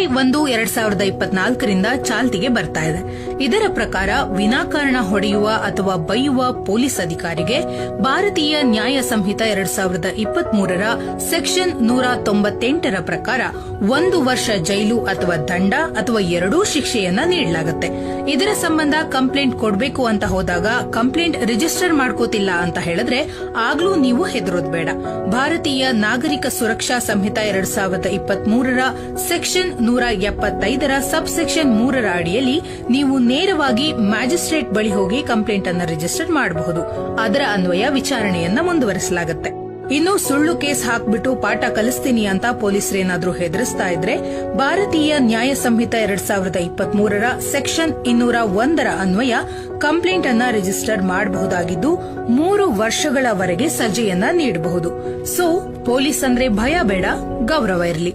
July 1, 2024ರಿಂದ ಚಾಲ್ತಿಗೆ ಬರ್ತಾ ಇದೆ. ಇದರ ಪ್ರಕಾರ ವಿನಾಕಾರಣ ಹೊಡೆಯುವ ಅಥವಾ ಬೈಯುವ ಪೊಲೀಸ್ ಅಧಿಕಾರಿಗೆ ಭಾರತೀಯ ನ್ಯಾಯ ಸಂಹಿತ 2023ರ ಸೆಕ್ಷನ್ 198ರ ಪ್ರಕಾರ 1 ವರ್ಷ ಜೈಲು ಅಥವಾ ದಂಡ ಅಥವಾ ಎರಡೂ ಶಿಕ್ಷೆಯನ್ನ ನೀಡಲಾಗುತ್ತೆ. ಇದರ ಸಂಬಂಧ ಕಂಪ್ಲೇಂಟ್ ಕೊಡಬೇಕು ಅಂತ ಹೋದಾಗ ಕಂಪ್ಲೇಂಟ್ ರಿಜಿಸ್ಟರ್ ಮಾಡ್ಕೋತಿಲ್ಲ ಅಂತ ಹೇಳಿದ್ರೆ ಆಗ್ಲೂ ನೀವು ಹೆದರೋದು ಬೇಡ. ಭಾರತೀಯ ನಾಗರಿಕ ಸುರಕ್ಷಾ ಸಂಹಿತ 2023ರ ಸೆಕ್ಷನ್ 175ರ ಸಬ್ ಸೆಕ್ಷನ್ 3ರ ಅಡಿಯಲ್ಲಿ ನೀವು ನೇರವಾಗಿ ಮ್ಯಾಜಿಸ್ಟ್ರೇಟ್ ಬಳಿ ಹೋಗಿ ಕಂಪ್ಲೇಂಟ್ ಅನ್ನು ರಿಜಿಸ್ಟರ್ ಮಾಡಬಹುದು. ಅದರ ಅನ್ವಯ ವಿಚಾರಣೆಯನ್ನ ಮುಂದುವರಿಸಲಾಗುತ್ತೆ. ಇನ್ನು ಸುಳ್ಳು ಕೇಸ್ ಹಾಕ್ಬಿಟ್ಟು ಪಾಠ ಕಲಿಸ್ತೀನಿ ಅಂತ ಪೊಲೀಸರೇನಾದ್ರೂ ಹೆದರಿಸ್ತಾ ಇದ್ರೆ ಭಾರತೀಯ ನ್ಯಾಯ ಸಂಹಿತ 2023ರ ಸೆಕ್ಷನ್ 201ರ ಅನ್ವಯ ಕಂಪ್ಲೇಂಟ್ ಅನ್ನ ರಿಜಿಸ್ಟರ್ ಮಾಡಬಹುದಾಗಿದ್ದು 3 ವರ್ಷಗಳವರೆಗೆ ಸಜೆಯನ್ನ ನೀಡಬಹುದು. ಸೊ ಪೊಲೀಸ್ ಅಂದ್ರೆ ಭಯ ಬೇಡ, ಗೌರವ ಇರಲಿ.